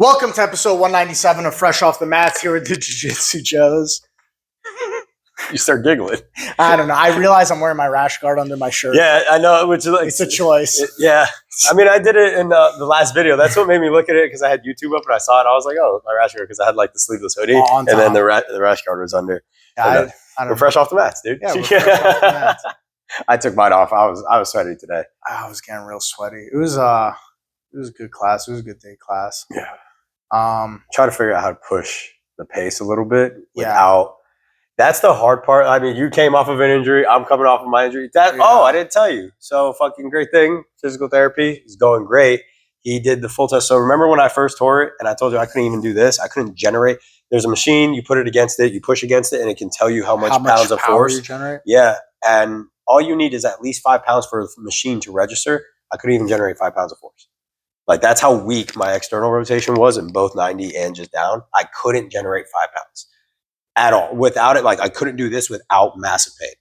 Welcome to episode 197 of Fresh Off the Mats here with the Jiu-Jitsu Joes. You start giggling. I don't know. I realize I'm wearing my rash guard under my shirt. Yeah, I know. Which is like, It's a choice. Yeah. I mean, I did it in the last video. That's what made me look at it because I had YouTube up and I saw it. I was like, oh, my rash guard because I had like the sleeveless hoodie. On and then top. the rash guard was under. Yeah, And, I don't we're know. fresh off the mats, dude. Yeah, we're fresh off the mats. I took mine off. I was sweaty today. I was getting real sweaty. It was a good class. It was a good day class. Yeah. Try to figure out how to push the pace a little bit Yeah. without. That's the hard part. I mean, you came off of an injury. I'm coming off of my injury. Oh, I didn't tell you. So fucking great thing. Physical therapy is going great. He did the full test. So remember when I first tore it and I told you I couldn't even do this? I couldn't generate. There's a machine. You put it against it. You push against it and it can tell you how much pounds of power force. you generate? Yeah. And all you need is at least 5 pounds for the machine to register. I couldn't even generate 5 pounds of force. Like that's how weak my external rotation was in both 90 and just down. I couldn't generate 5 pounds at all. Without it, like I couldn't do this without massive pain.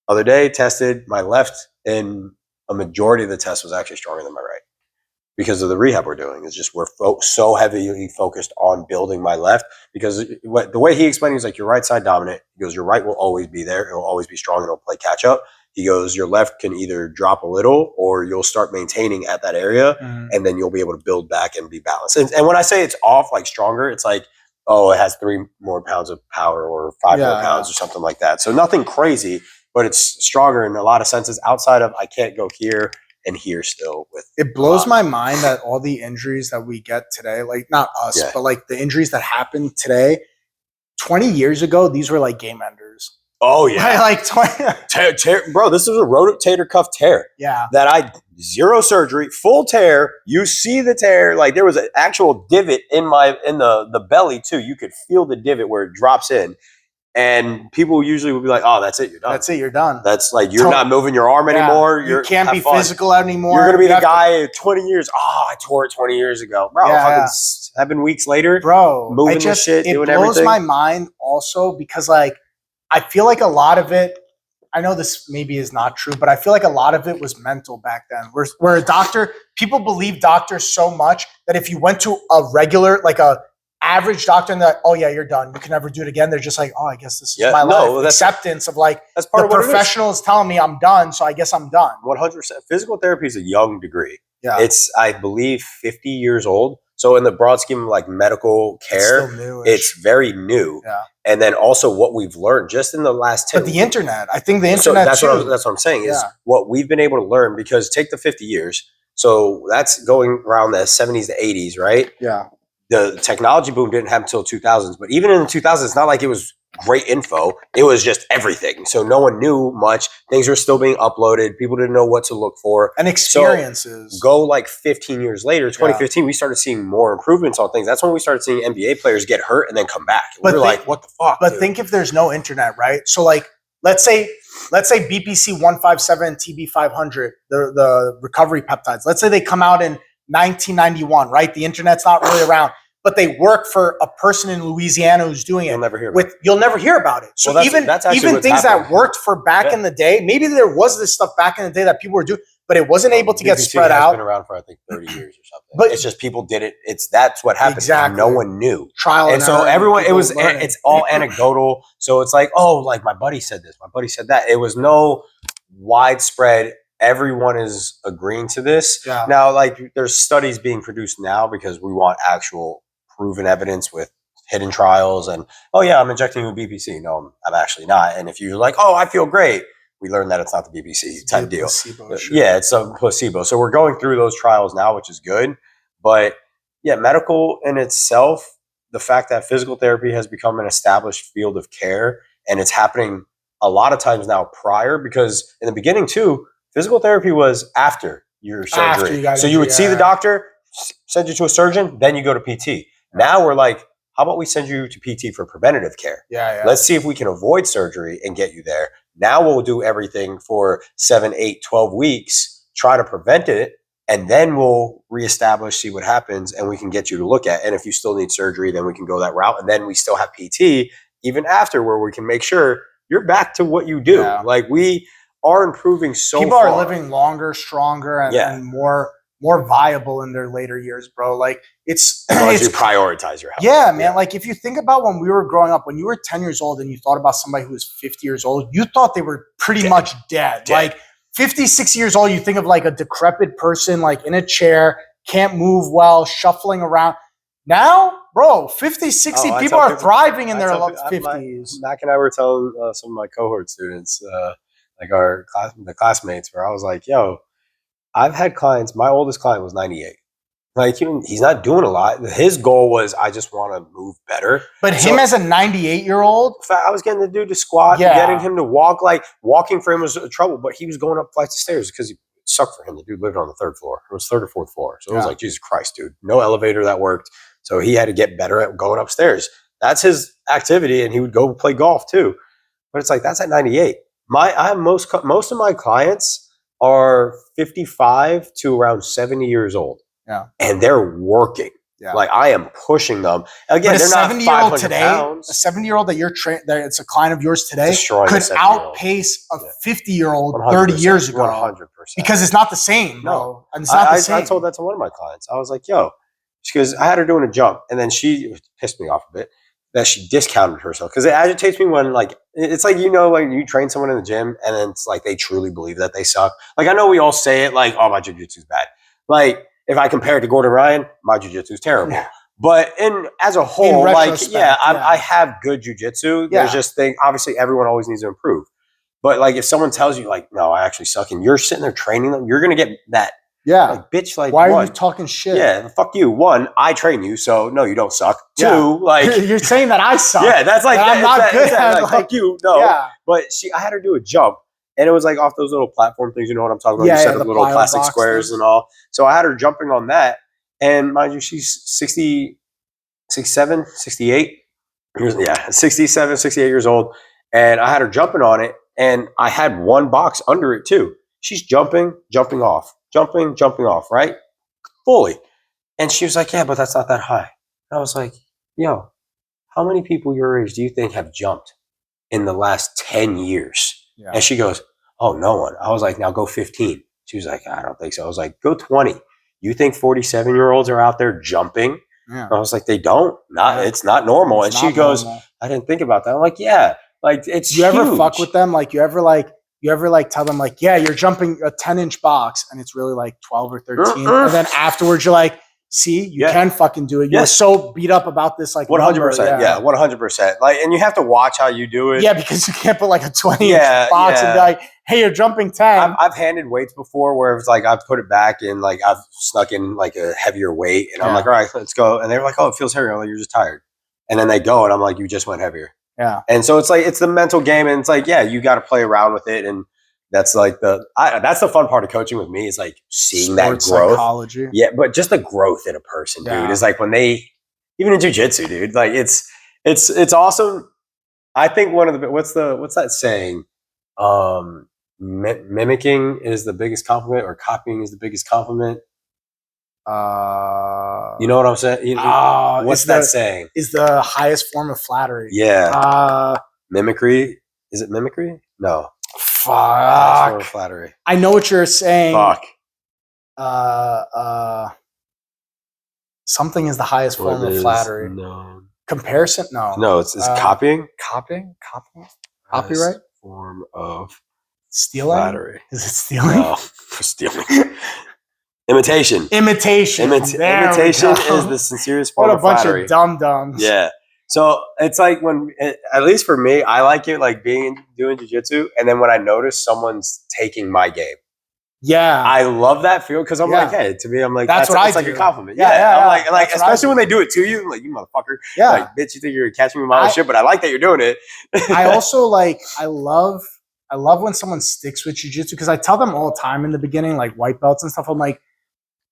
Other day, tested my left, and a majority of the test was actually stronger than my right because of the rehab we're doing. It's just we're so heavily focused on building my left because the way he explained it, he's like, your right side dominant. He goes, your right will always be there. It will always be strong and it'll play catch up. He goes, your left can either drop a little or you'll start maintaining at that area and then you'll be able to build back and be balanced. And when I say it's off, like stronger, it's like, oh, it has 3 more pounds of power or 5 more pounds or something like that. So nothing crazy, but it's stronger in a lot of senses outside of I can't go here and here still. With It blows my mind that all the injuries that we get today, like not us, but like the injuries that happen today, 20 years ago, these were like game enders. Oh, yeah. Like 20. Bro, this is a rotator cuff tear. Yeah. That zero surgery, full tear. You see the tear. Like there was an actual divot in the belly too. You could feel the divot where it drops in. And people usually would be like, oh, that's it. You're done. That's it. You're done. That's like, you're not moving your arm anymore. You can't be physical anymore. You're going to be the guy 20 years. Oh, I tore it 20 years ago. Bro, fucking 7 weeks later. Bro, moving the shit, doing everything. It blows my mind also because like, I feel like a lot of it, I know this maybe is not true, but I feel like a lot of it was mental back then. Where a doctor, people believe doctors so much that if you went to a regular, like a average doctor and they're like, oh yeah, you're done. You can never do it again. They're just like, oh, I guess this is my life. Acceptance of like, that's part the of what professional is telling me I'm done, so I guess I'm done. 100%. Physical therapy is a young degree. Yeah. It's, I believe, 50 years old. So in the broad scheme of like medical care, it's very new. Yeah. And then also what we've learned just in the last 10 But the internet, I think the internet so that's what I'm saying is what we've been able to learn because take the 50 years. So that's going around the 70s to 80s, right? Yeah. The technology boom didn't happen until 2000s. But even in the 2000s, it's not like it was great info. It was just everything. So no one knew much. Things were still being uploaded. People didn't know what to look for. And experiences. So go like 15 years later, 2015, we started seeing more improvements on things. That's when we started seeing NBA players get hurt and then come back. We were like, what the fuck? But think if there's no internet, right? So like, let's say BPC 157, TB 500, the recovery peptides. Let's say they come out in 1991, right? The internet's not really around. But they work for a person in Louisiana who's doing it. You'll never hear about it. You'll never hear about it. So even things that worked for back in the day, maybe there was this stuff back in the day that people were doing, but it wasn't able to get spread out. It's been around for I think 30 years or something. But it's just people did it. That's what happened. Exactly. No one knew. Trial and so error, everyone, it's all anecdotal. So it's like, oh, like my buddy said this, my buddy said that. It was no widespread. Everyone is agreeing to this. Yeah. Now, like there's studies being produced now because we want actual proven evidence with hidden trials and, oh yeah, I'm injecting you with BPC. No, I'm actually not. And if you're like, oh, I feel great, we learned that it's not the BBC type deal. Yeah, it's a placebo. So we're going through those trials now, which is good. But yeah, medical in itself, the fact that physical therapy has become an established field of care and it's happening a lot of times now prior, because in the beginning too, physical therapy was after your surgery. So you would see the doctor, send you to a surgeon, then you go to PT. Now we're like, how about we send you to PT for preventative care? Yeah. Let's see if we can avoid surgery and get you there. Now we'll do everything for 7, 8, 12 weeks, try to prevent it, and then we'll reestablish, see what happens, and we can get you to look at. And if you still need surgery, then we can go that route. And then we still have PT even after where we can make sure you're back to what you do. Yeah. Like we are improving so People are living longer, stronger, and more more viable in their later years, bro. Like it's, As long as you it's prioritize your health. yeah, man. Like if you think about when we were growing up, when you were 10 years old and you thought about somebody who was 50 years old, you thought they were pretty Dead. much dead. Like 50, 60 years old, you think of like a decrepit person, like in a chair, can't move well, shuffling around. Now, bro, 50, 60 I people tell are people- thriving in I their tell people- 50s. Mac and I were telling some of my cohort students, like the classmates, where I was like, "Yo, I've had clients. My oldest client was 98. Like he's not doing a lot. His goal was, I just want to move better. But So- him as a 98-year-old, In fact, I was getting the dude to squat, Yeah. getting him to walk. Like walking for him was trouble, but he was going up flights of stairs because it sucked for him. The dude lived on the 3rd floor. It was 3rd or 4th floor. So it was Yeah. like, Jesus Christ, dude. No elevator that worked. So he had to get better at going upstairs. That's his activity, and he would go play golf too. But it's like that's at 98. I have most of my clients are 55 to around 70 years old. Yeah. And they're working. Yeah. Like I am pushing them. Again, but a they're not 70-year-old 500 today, pounds. a 70-year-old that that it's a client of yours today, Destroying could a 70-year-old. outpace a Yeah. 50-year-old 30 years ago. 100%. Because it's not the same, bro. No. And it's not the I same. told that to one of my clients. I was like, yo, because I had her doing a jump, and then she pissed me off a bit that she discounted herself, because it agitates me when, like, it's like, like you train someone in the gym and then it's like they truly believe that they suck. Like, I know we all say it like, oh, my jiu-jitsu's bad. Like, if I compare it to Gordon Ryan, my jiu-jitsu's terrible. Yeah. But as a whole, like, retrospect, I have good jiu-jitsu. Yeah. There's just obviously everyone always needs to improve. But like, if someone tells you like, no, I actually suck, and you're sitting there training them, you're gonna get that Yeah. like, bitch. Like, Why are one, you talking shit? yeah, fuck you. One, I train you, so no, you don't suck. Yeah. Two, like, You're saying that I suck. yeah, that's like that I'm not good at, like, like- fuck you. No, Yeah. but I had her do a jump, and it was like off those little platform things. You know what I'm talking about? Yeah, You set yeah, up the little plyo plastic box squares things. and all. So I had her jumping on that, and mind you, she's 67, 68. Yeah, 67, 68 years old, and I had her jumping on it, and I had one box under it too. She's jumping off, jumping off, right? Fully. And she was like, yeah, but that's not that high. And I was like, yo, how many people your age do you think have jumped in the last 10 years? Yeah. And she goes, oh, no one. I was like, now go 15. She was like, I don't think so. I was like, go 20. You think 47-year-olds are out there jumping? Yeah. I was like, they don't. Yeah. It's not normal. It's and she not goes, normal. I didn't think about that. I'm like, yeah, like it's You ever huge. fuck with them? Like you ever tell them like, yeah, you're jumping a 10-inch box and it's really like 12 or 13. And then afterwards you're like, see, you Yeah. can fucking do it. You Yeah. were so beat up about this like 100%. number. Yeah, 100%. Like, and you have to watch how you do it. Yeah, because you can't put like a 20-inch Yeah, box and be yeah. like, hey, you're jumping 10. I've handed weights before where it's like I've put it back and like I've snuck in like a heavier weight and I'm Yeah. like, all right, let's go. And they were like, oh, it feels heavier. I'm like, you're just tired. And then they go and I'm like, you just went heavier. Yeah. And so it's like, it's the mental game, and it's like, yeah, you got to play around with it. And that's like that's the fun part of coaching with me, is like seeing Sports that growth. psychology. Yeah, but just the growth in a person, Yeah. dude, is like when they, even in jiu-jitsu, dude, like it's awesome. I think one of the, what's that saying? Mimicking is the biggest compliment, or copying is the biggest compliment. You know what I'm saying? What's is that saying? Is the highest form of flattery. Yeah. Mimicry. Is it mimicry? No. Highest form of Fuck. flattery. I know what you're saying. Fuck. Something is the highest form What of is- flattery. No. Comparison? No. No, it's copying. Copying? Highest Copyright? form of Stealing? flattery. Is it stealing? No, stealing. Imitation. Imitation. There we Imitation go. is the sincerest form What a of bunch flattery. of dum-dums. Yeah. So it's like at least for me, I like it like doing jiu-jitsu. And then when I notice someone's taking my game, Yeah. I love that feel, because I'm Yeah. like, hey, to me, I'm like, That's what I it's like do. a compliment. Yeah, Yeah. yeah, I'm yeah. like That's what I especially do. when they do it to you, I'm like, you motherfucker. yeah. Like, bitch, you think you're catching me with my own I- shit, but I like that you're doing it. I also I love when someone sticks with jujitsu, because I tell them all the time in the beginning, like white belts and stuff. I'm like,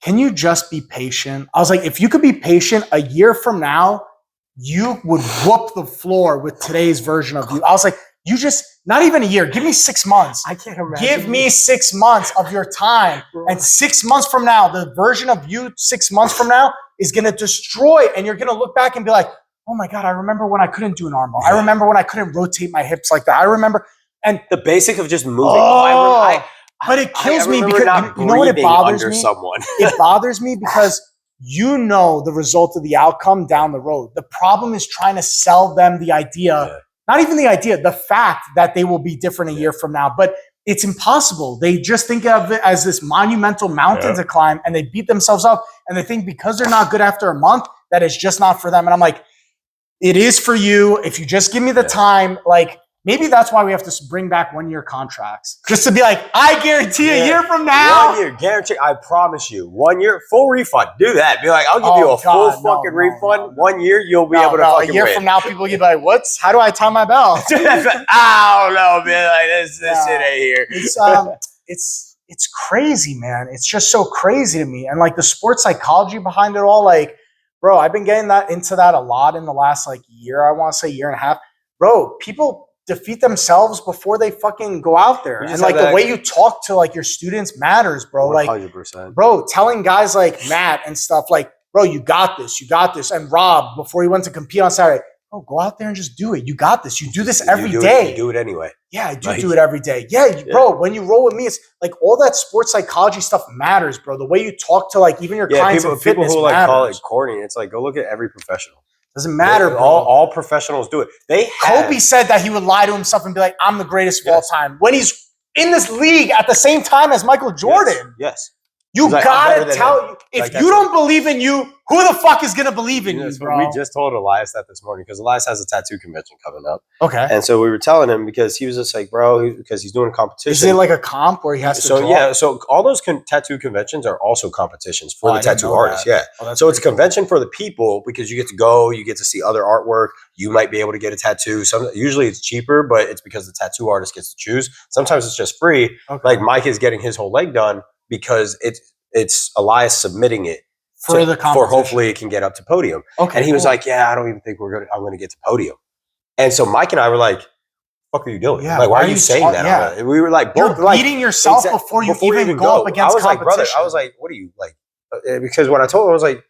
can you just be patient? I was like, if you could be patient, a year from now, you would whoop the floor with today's version of you. I was like, you just, not even a year, give me 6 months. I can't imagine. Give me 6 months of your time. And 6 months from now, the version of you 6 months from now is going to destroy, and you're going to look back and be like, oh my God, I remember when I couldn't do an arm bar. I remember when I couldn't rotate my hips like that. I remember. And the basic of just moving. oh, But it kills me remember because not you know what it breathing bothers under me? someone. It bothers me because you know the result of the outcome down the road. The problem is trying to sell them the idea, not even the idea, the fact that they will be different a year from now. But it's impossible. They just think of it as this monumental mountain to climb, and they beat themselves up, and they think because they're not good after a month, that it's just not for them. And I'm like, it is for you. If you just give me the time, like, maybe that's why we have to bring back 1 year contracts. Just to be like, I guarantee a year from now. 1 year, guarantee. I promise you. 1 year, full refund. Do that. Be like, I'll give you a full fucking refund. 1 year, you'll be able to fucking a year win. from now, people will be like, how do I tie my belt? I don't know, man. Like, this shit ain't here. It's crazy, man. It's just so crazy to me. And like the sports psychology behind it all, like, bro, I've been getting into that a lot in the last like year. I want to say year and a half. Bro, people defeat themselves before they fucking go out there. And like the way you talk to like your students matters, bro. 100%. Like, bro, telling guys like Matt and stuff like, bro, you got this. And Rob, before he went to compete on Saturday, bro, go out there and just do it. You got this. You do this every day. You do it anyway. Yeah, I do it every day. Yeah, bro, when you roll with me, it's like all that sports psychology stuff matters, bro. The way you talk to like even your clients in fitness people who matters. like call it corny. It's like, go look at every professional. Doesn't matter, bro. All professionals do it. Kobe said that he would lie to himself and be like, I'm the greatest of all time. When he's in this league at the same time as Michael Jordan. Yes. You gotta tell if you don't believe in you, who the fuck is gonna believe in you, bro? We just told Elias that this morning because Elias has a tattoo convention coming up. Okay. And so we were telling him because he was just like, bro, because he's doing a competition. Is it like a comp where he has to draw? So all those tattoo conventions are also competitions for the tattoo artists. That. Yeah. So it's a convention for the people because you get to go, you get to see other artwork. You might be able to get a tattoo. Usually it's cheaper, but it's because the tattoo artist gets to choose. Sometimes it's just free. Okay. Like Mike is getting his whole leg done because it's Elias submitting it for the competition. For hopefully it can get up to podium. Okay, and he was like, yeah, I don't even think I'm going to get to podium. And so Mike and I were like, what are you doing? Yeah, like, why are you saying that? Yeah. And we were like, you're beating yourself before you even go up against competition. Like, brother, I was like, what are you like? Because when I told him, I was like,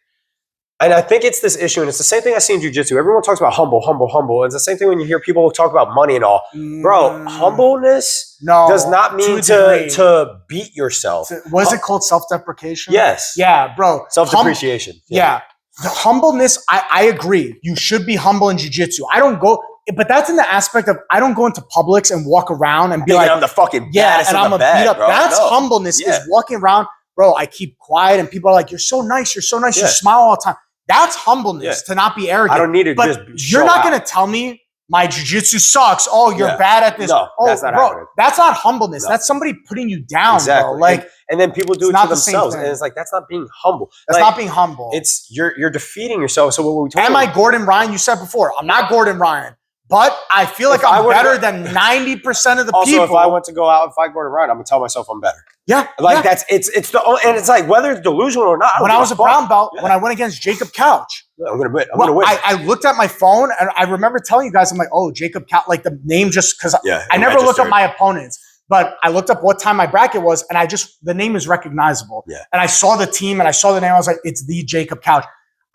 and I think it's this issue, and it's the same thing I see in jiu-jitsu. Everyone talks about humble. It's the same thing when you hear people talk about money and all. Bro, humbleness does not mean to beat yourself. Was it called self-deprecation? Yes. Yeah, bro. Self-depreciation. Yeah. The humbleness, I agree. You should be humble in jiu-jitsu. I don't go, but that's in the aspect of I don't go into Publix and walk around and be like, I'm the fucking baddest and I'm a beat up. Bro. That's humbleness is walking around. Bro, I keep quiet and people are like, you're so nice. You smile all the time. That's humbleness to not be arrogant. I don't need to you're not going to tell me my jiu-jitsu sucks. Oh, you're bad at this. No, that's not happening. That's not humbleness. No. That's somebody putting you down, bro. Like, and then people do it to themselves. And it's like, that's not being humble. That's not being humble. It's you're defeating yourself. So what we Am I Gordon Ryan? You said before, I'm not Gordon Ryan. But I feel like I'm better than 90% of the people. Also, if I want to go out and fight Gordon Ryan, I'm gonna tell myself I'm better. Yeah, like it's like whether it's delusional or not. When I was a brown belt, when I went against Jacob Couch, I'm gonna win. I'm gonna win. I looked at my phone and I remember telling you guys, I'm like, oh, Jacob Couch, like the name just because I never look up my opponents, but I looked up what time my bracket was, and the name is recognizable. Yeah. And I saw the team and I saw the name. I was like, it's the Jacob Couch.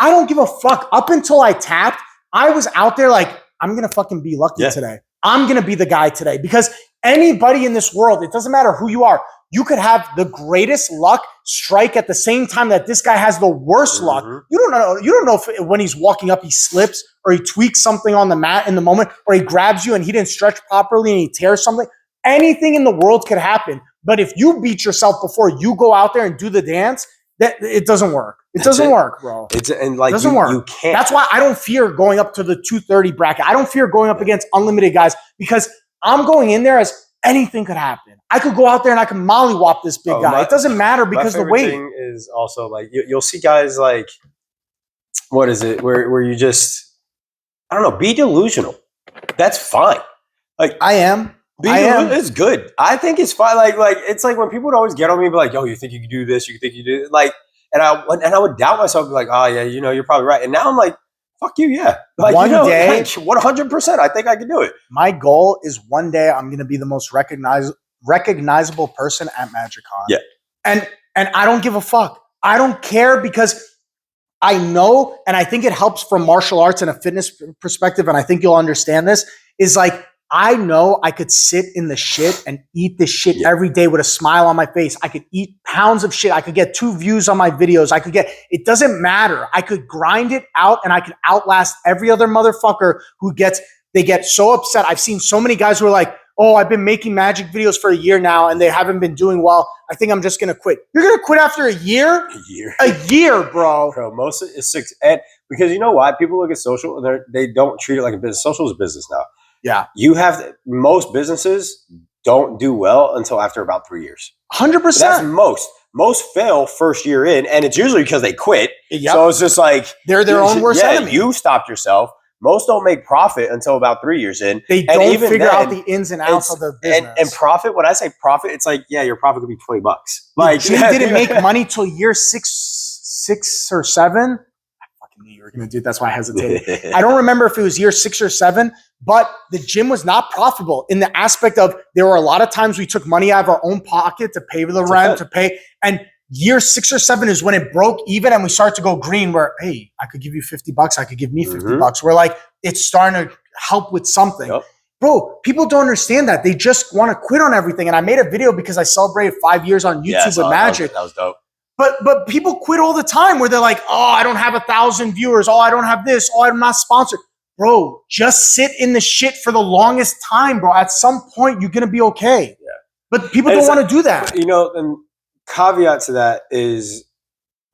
I don't give a fuck. Up until I tapped, I was out there like, I'm going to fucking be lucky today. I'm going to be the guy today because anybody in this world, it doesn't matter who you are, you could have the greatest luck strike at the same time that this guy has the worst luck. You don't know if when he's walking up, he slips or he tweaks something on the mat in the moment or he grabs you and he didn't stretch properly and he tears something. Anything in the world could happen. But if you beat yourself before you go out there and do the dance, that it doesn't work. It doesn't work, bro. It doesn't work. You can't. That's why I don't fear going up to the 230 bracket. I don't fear going up against unlimited guys because I'm going in there as anything could happen. I could go out there and I can mollywop this big guy. It doesn't matter because the weight. Thing is also like you'll see guys like, what is it? Where you just, I don't know, be delusional. That's fine. Like I am. It's good. I think it's fine. Like it's like when people would always get on me and be like, yo, you think you can do this? You think you do it? Like, and I would doubt myself, be like, oh yeah, you're probably right. And now I'm like, fuck you, yeah. Like, one day, 100%, I think I can do it. My goal is one day I'm going to be the most recognizable person at MagicCon. Yeah. And I don't give a fuck. I don't care because I know, and I think it helps from martial arts and a fitness perspective, and I think you'll understand this, is like, I know I could sit in the shit and eat this shit every day with a smile on my face. I could eat pounds of shit. I could get 2 views on my videos. It doesn't matter. I could grind it out and I could outlast every other motherfucker they get so upset. I've seen so many guys who are like, oh, I've been making magic videos for a year now and they haven't been doing well. I think I'm just going to quit. You're going to quit after a year? A year. A year, bro. Bro, most of it's 6. And because you know why? People look at social and they don't treat it like a business. Social is a business now. Yeah. Most businesses don't do well until after about 3 years. 100%. But that's most. Most fail first year in, and it's usually because they quit. Yep. So it's just like they're their own worst enemy. You stopped yourself. Most don't make profit until about 3 years in. They don't figure out the ins and outs of their business. And profit, when I say profit, it's like, yeah, your profit could be $20. Like Jim didn't make money till year six or 7. I fucking knew you were going to do it. That's why I hesitated. I don't remember if it was year 6 or 7, but the gym was not profitable in the aspect of there were a lot of times we took money out of our own pocket to pay the rent, and year 6 or 7 is when it broke even and we started to go green where, hey, I could give you $50. I could give me $50. We're like, it's starting to help with something. Yep. Bro, people don't understand that. They just want to quit on everything. And I made a video because I celebrated 5 years on YouTube with Magic. That was dope. But people quit all the time where they're like, oh, I don't have 1,000 viewers. Oh, I don't have this. Oh, I'm not sponsored. Bro, just sit in the shit for the longest time, bro. At some point, you're going to be okay. Yeah. But people don't want to do that. You know, and caveat to that is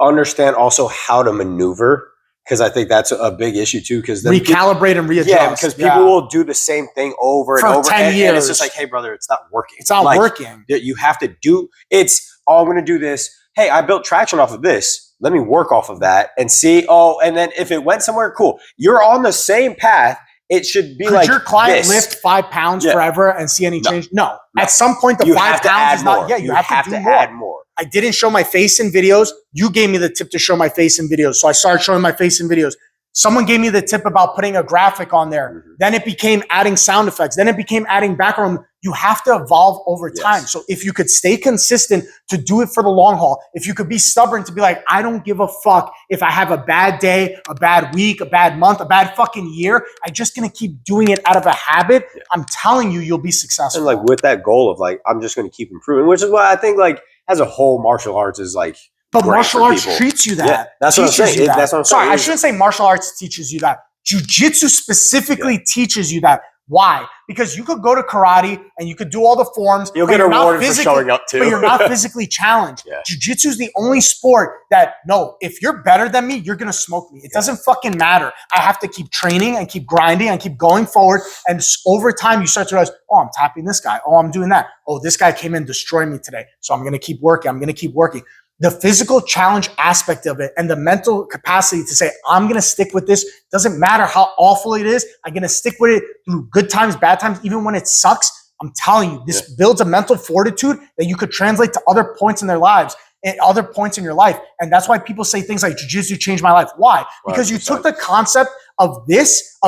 understand also how to maneuver, because I think that's a big issue too. Because recalibrate and readjust. Yeah, because people will do the same thing over and over. 10 years. And it's just like, hey, brother, it's not working. It's not working. You have to do it's. Oh, I'm going to do this. Hey, I built traction off of this. Let me work off of that and see. Oh, and then if it went somewhere, cool. You're on the same path. It should be like your client this. Lift 5 pounds forever and see any change? No. At some point, the 5 pounds is not. Yeah, you have to add more. I didn't show my face in videos. You gave me the tip to show my face in videos. So I started showing my face in videos. Someone gave me the tip about putting a graphic on there. Then it became adding sound effects. Then it became adding background. You have to evolve over time. So if you could stay consistent to do it for the long haul, if you could be stubborn to be like, I don't give a fuck if I have a bad day, a bad week, a bad month, a bad fucking year. I'm just going to keep doing it out of a habit. I'm telling you, you'll be successful. And like with that goal of like, I'm just going to keep improving, which is why I think like as a whole, martial arts is like, but martial arts treats you that. Yeah, that's what I'm saying. That's what I'm saying. Sorry, I shouldn't say martial arts teaches you that. Jiu-jitsu specifically teaches you that. Why? Because you could go to karate and you could do all the forms. You'll get rewarded for showing up too. But you're not physically challenged. Jiu-jitsu is the only sport that, no, if you're better than me, you're going to smoke me. It doesn't fucking matter. I have to keep training and keep grinding and keep going forward. And over time, you start to realize, oh, I'm tapping this guy. Oh, I'm doing that. Oh, this guy came in and destroyed me today. So I'm going to keep working. I'm going to keep working. The physical challenge aspect of it and the mental capacity to say, I'm going to stick with this. Doesn't matter how awful it is. I'm going to stick with it through good times, bad times, even when it sucks. I'm telling you, this builds a mental fortitude that you could translate to other points in their lives and other points in your life. And that's why people say things like jiu-jitsu changed my life. Why? Because you took the concept of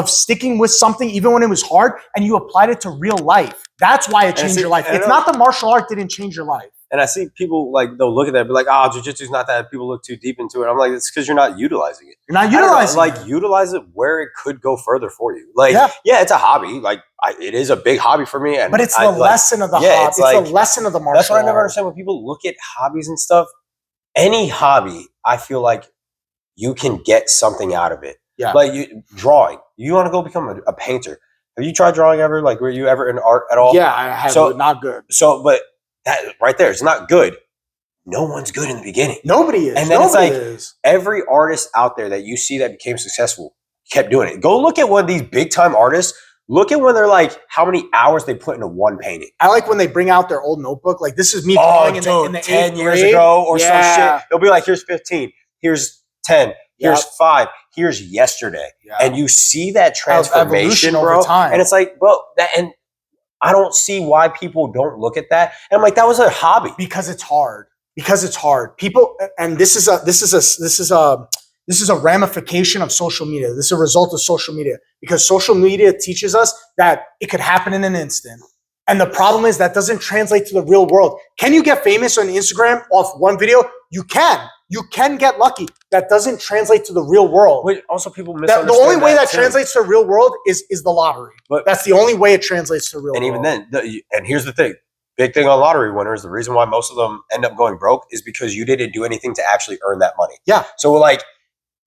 sticking with something even when it was hard and you applied it to real life. That's why it changed your life. It's not the martial art didn't change your life. And I see people like, they'll look at that and be like, oh, jiu-jitsu's not that. People look too deep into it. I'm like, it's because you're not utilizing it. You're not utilizing it. Like, utilize it where it could go further for you. Like, yeah, it's a hobby. Like, it is a big hobby for me. But it's the lesson of the hobby. It's the lesson of the martial art. That's what I never understand when people look at hobbies and stuff. Any hobby, I feel like you can get something out of it. Yeah. Like, drawing. You want to go become a painter. Have you tried drawing ever? Like, were you ever in art at all? Yeah, I have. So, not good. So, but that right there, it's not good. No one's good in the beginning. Nobody is. And then it's like every artist out there that you see that became successful kept doing it. Go look at one of these big time artists. Look at when they're like, how many hours they put into one painting. I like when they bring out their old notebook. Like, this is me drawing in the 10 years ago or some shit. They'll be like, here's 15, here's 10, here's 5, here's yesterday. And you see that transformation, bro. Over time. And it's like, bro, and I don't see why people don't look at that. And I'm like, that was a hobby. Because it's hard. Because it's hard. People, and this is a ramification of social media. This is a result of social media because social media teaches us that it could happen in an instant. And the problem is that doesn't translate to the real world. Can you get famous on Instagram off one video? You can. you can get lucky. That doesn't translate to the real world. But also, people The misunderstand only way that too. translates to the real world is the lottery. But That's the only way it translates to the real and world. even then, and here's the thing: big thing on lottery winners. The reason why most of them end up going broke is because you didn't do anything to actually earn that money. Yeah. So like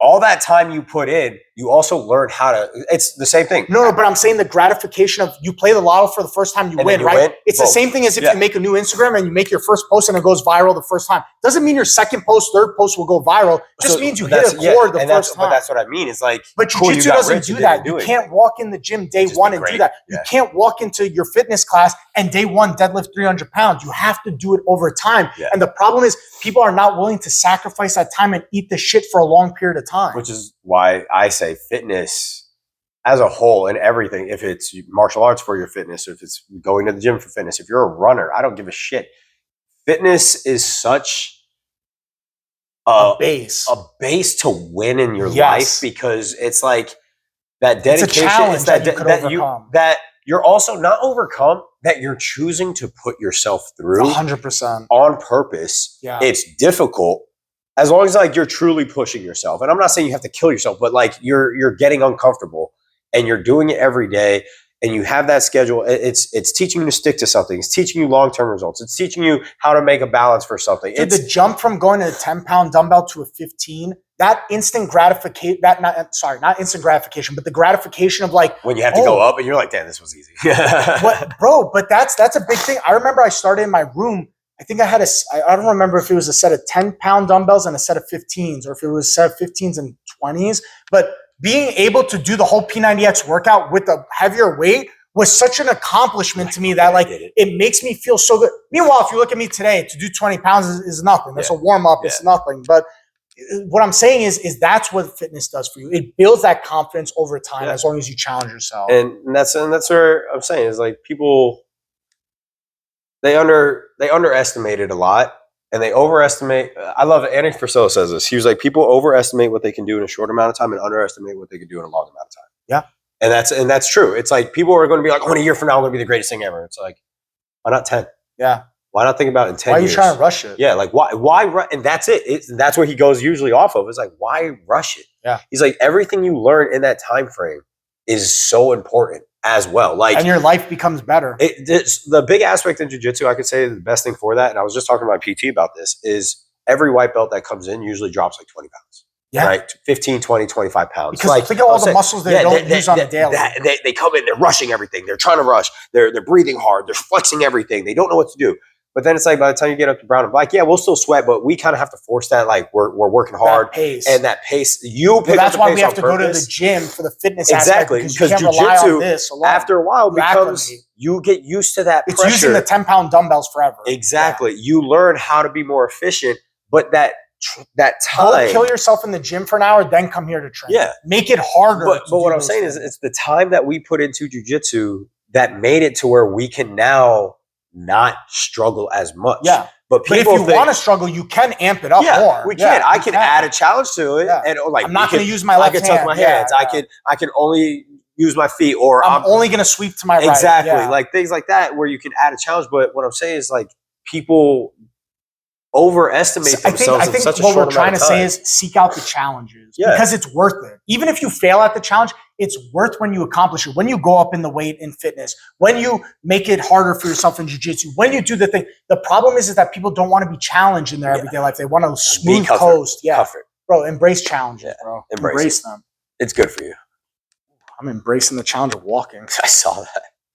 all that time you put in, you also learn how to. It's the same thing. No, but I'm saying the gratification of you play the lotto for the first time, you And win, then you right? win, It's boom. the same thing as if Yeah. you make a new Instagram and you make your first post and it goes viral the first time. Doesn't mean your second post, third post will go viral. Just So means you that's- hit a chord the and first But time. that's what I mean. It's like, But cool, you jiu-jitsu got doesn't rich, do you that. didn't You do it. can't walk in the gym day Just one be and do great. that. You Yeah. can't walk into your fitness class and day one deadlift 300 pounds. You have to do it over time. Yeah. And the problem is people are not willing to sacrifice that time and eat the shit for a long period of time. Which is why I say fitness as a whole and everything, if it's martial arts for your fitness, if it's going to the gym for fitness, if you're a runner, I don't give a shit. Fitness is such a base. a base to win in your Yes. life because it's like that dedication. challenge it's that that you could that overcome. that you're also not overcome, that you're choosing to put yourself through 100%. on purpose. Yeah. It's difficult as long as like you're truly pushing yourself. And I'm not saying you have to kill yourself, but like you're getting uncomfortable and you're doing it every day and you have that schedule. It's teaching you to stick to something. It's teaching you long-term results. It's teaching you how to make a balance for something. Dude, the jump from going to a 10-pound dumbbell to a 15, that instant gratification, not instant gratification, but the gratification of like, when you have to go up and you're like, damn, this was easy. what, bro, but that's a big thing. I remember I started in my room. I think I had I don't remember if it was a set of 10-pound dumbbells and a set of 15s or if it was a set of 15s and 20s, but being able to do the whole P90X workout with a heavier weight was such an accomplishment to me that like it makes me feel so good. Meanwhile, if you look at me today, to do 20 pounds is nothing. That's a warm up. It's nothing. But what I'm saying is that's what fitness does for you. It builds that confidence over time as long as you challenge yourself. And that's where I'm saying is like people they underestimate it a lot. And they overestimate. I love it. Andy Frisella says this. He was like, people overestimate what they can do in a short amount of time and underestimate what they can do in a long amount of time. Yeah. And that's true. It's like people are going to be like, oh, in a year from now, I'm going to be the greatest thing ever. It's like, why not 10? Yeah. Why not think about it in 10 Why are you years? trying to rush it? Yeah, like why and that's it. That's what he goes usually off of. It's like, why rush it? Yeah. He's like, everything you learn in that time frame is so important as well. Like, and your life becomes better. The big aspect in jiu-jitsu, I could say the best thing for that, and I was just talking to my PT about this, is every white belt that comes in usually drops like 20 pounds. Yeah. Right? 15, 20, 25 pounds. Because like, think of all the muscles they don't use on the daily. They come in, they're rushing everything. They're trying to rush. They're breathing hard. They're flexing everything. They don't know what to do. But then it's like by the time you get up to brown and black, yeah, we'll still sweat, but we kind of have to force that. Like we're working hard, that pace. and that pace. You pick Well, that's up the why pace we have on to go to purpose. the gym for the fitness Exactly, aspect because you can't rely on this alone. After a while, You becomes acclimate. you get used to that It's pressure. using the 10-pound dumbbells forever. Exactly, you learn how to be more efficient, but that Go time. kill yourself in the gym for an hour, then come here to train. Yeah. Make it harder. But to what do I'm those saying is, things. it's the time that we put into jujitsu that made it to where we can now not struggle as much. Yeah. But But if people you want to struggle, you can amp it up more. we can. I can add a it. challenge to it, Yeah. and like I'm not we going to can- use my I left can hand. touch my Yeah, hands. yeah. I can only use my feet, or I'm only going to sweep to my right. exactly Yeah. like things like that where you can add a challenge. But what I'm saying is like people overestimate I themselves think in such a what short we're trying amount to of say time. is seek out the challenges Yeah. because it's worth it. Even if you fail at the challenge, it's worth when you accomplish it. When you go up in the weight in fitness, when you make it harder for yourself in jiu-jitsu, when you do the thing. The problem is that people don't want to be challenged in their everyday life. They want to smooth comfort. coast. Yeah, Comfort. bro, embrace challenges, Yeah. bro. Embrace them. It's good for you. I'm embracing the challenge of walking. I saw that.